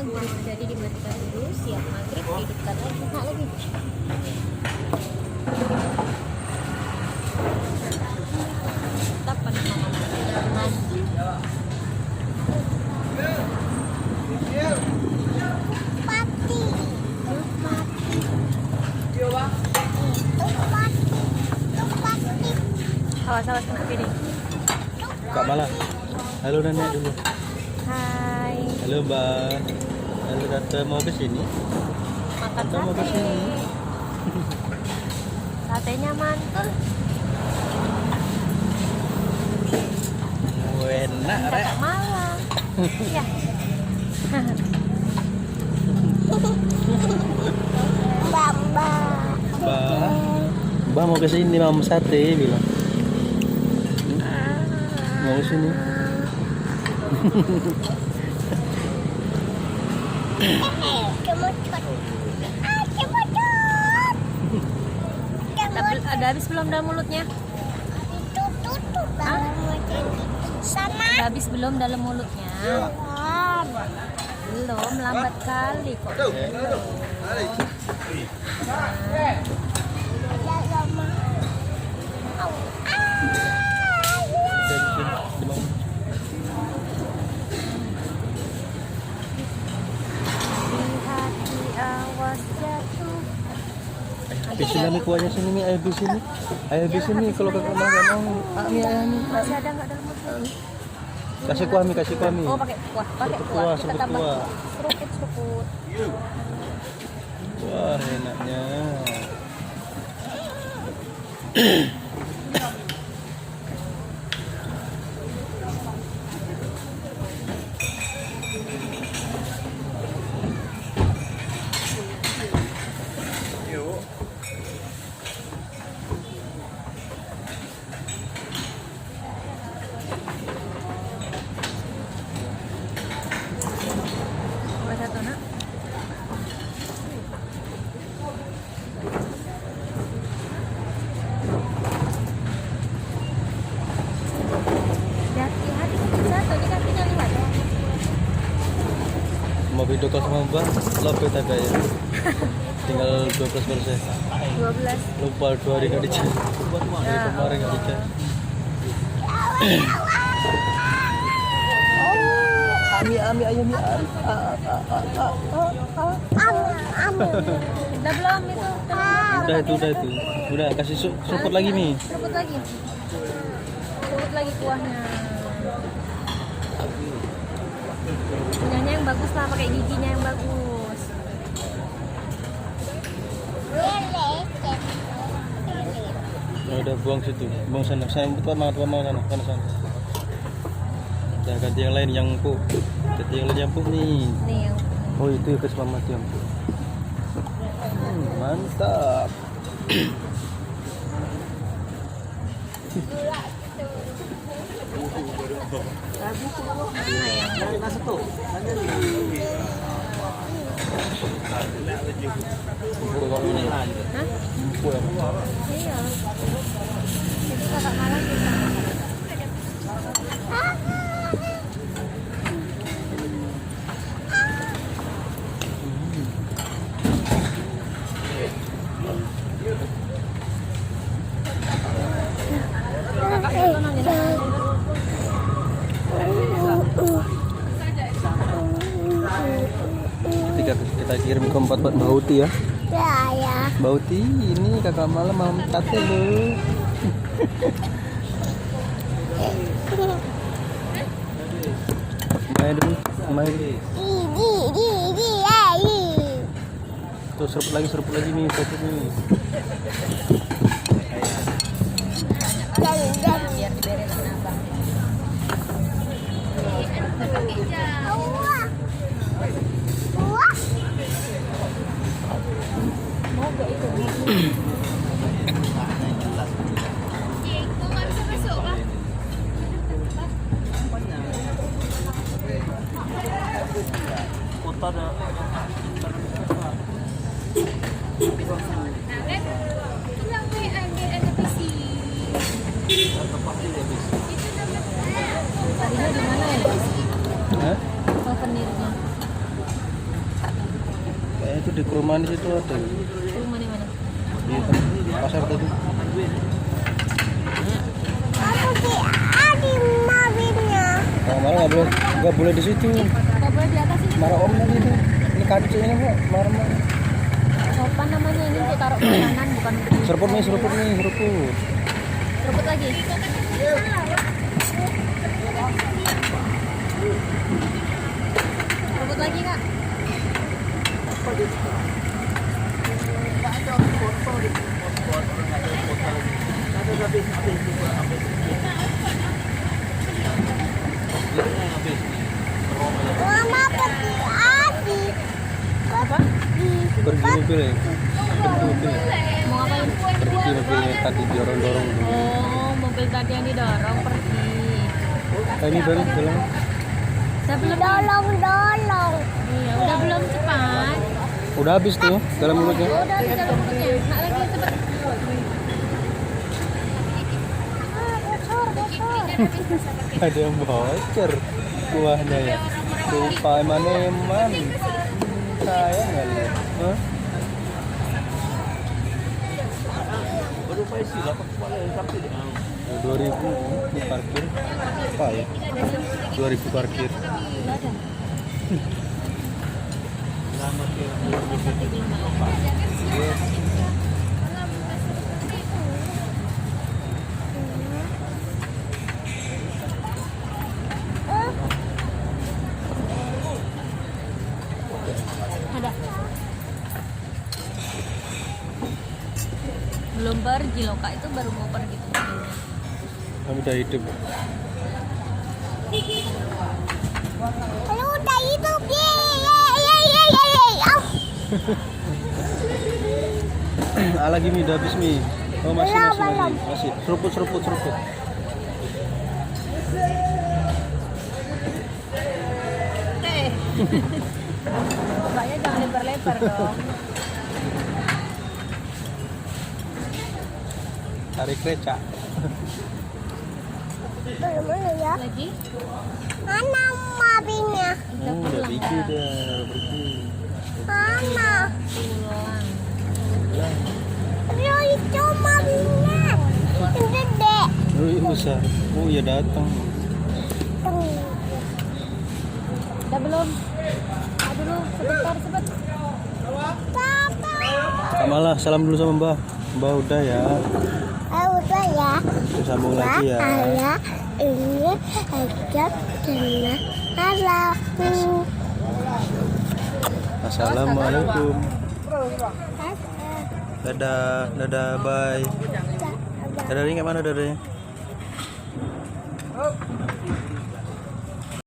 Jadi dimatikan dulu, siap maghrib, hidupkan lagi, buka lagi. Tetap pada mama mandi. Pati. Awas kena piring. Kak Mala. Halo nenek dulu. Hai. Halo Mbak. Halo Tante, mau ke sini? Makan Tante mau ke sate. sini. Satenya mantul. Enak, Rek. Kakak Malang. Ya. Bamba. Mbak mau ke sini mau sate bilang. Mau ke sini. Ada habis belum dalam mulutnya? Sana. Ada habis belum dalam mulutnya? Belum, lambat kali kok. Hati awas jatuh. Habisin nih kuahnya sini nih, ayo habisin nih. Ayo habisin nih kalau kakak mau nggak mau. Nih ayah nih. Masih ada nggak dalam mulutnya? Kasih kuah nih, kasih kuah nih. Oh, pakai kuah, pakai kuah. Kuah, Kita sebut tambah kuah. seruput. Wah, enaknya. Buat satu nak. Hati-hati satu ini kakinya lihat. Mau video call sama Mbak, lobet ada ya. Tinggal 12%. 12. Lupa 2 hari nggak dicek. Hari kemarin nggak dicek. Ami ayam Udah belum itu? Udah itu. Udah kasih seruput lagi nih. Seruput lagi. Seruput lagi kuahnya. Punyanya yang bagus lah, pakai giginya yang bagus. Nah, udah buang situ, buang sana. Saya tuan mau sana. Nah, ganti yang lain yang empuk. Ganti yang lain yang empuk nih. Nih yang Oh itu ya keselamat yang empuk. Mantap. hah? Empuk ya. Iya. Itu kakak Malang bisa. Kakak itu nanya. Kita kirim ke tempat buat Mbak Uti ya. Ya. Mbak Uti, ini kakak malam mau sate loh. Main dulu, main. Tuh seruput lagi nih, satu nih. Biar diberesin abang. Mau gak itu? Kota ada. Tadinya di mana ya? Hah? Souvenirnya. di perumahan di situ ada. Rumah di mana? Di pasar tadi. Aku si Adi mobilnya. Nah, marah nggak boleh di situ. Nggak boleh di atas ini. Marah om tadi itu. Ini kacau ini kok, marah. Sopan namanya ini untuk taruh makanan bukan. Seruput nih, seruput. Seruput lagi. Seruput lagi kak. Mama pergi Adi. Apa? Pergi mobil ya. Pergi mobil. Mau ngapain? Pergi mobilnya tadi dorong-dorong. Oh, mobil tadi yang didorong pergi. Ini baru jalan. Saya belum. Dolong. Iya, udah belum cepat. Udah habis tuh dalam mulutnya. Oh, udah di dalam mulutnya. Nak lagi cepat. Ada yang bocor kuahnya ya. Lupa eman. Saya nggak lihat. Hah? Oh, 2000 ini parkir apa ya? 2000 parkir. Ada. Belum pergi loh kak, itu baru mau pergi tuh mobilnya. Kami udah hidup. Lu udah hidup. Yeay. Lagi mi, udah habis mi. Oh masih. Belum. Masih. Seruput. Bapaknya jangan lebar-lebar dong. Tarik becak. Mana ya? Lagi? Mana mobilnya? Udah pergi. Mana? Pulang. Lu itu mobilnya. Gede. Oh iya besar. Oh iya datang. Udah belum? Dulu sebentar. Malah salam dulu sama Mbah. Mbah udah ya. Udah ya. Terus sambung lagi ya. Ayah ini ajak dengan halaku. Assalamualaikum. Dadah, bye. Dadahnya kayak mana dadahnya?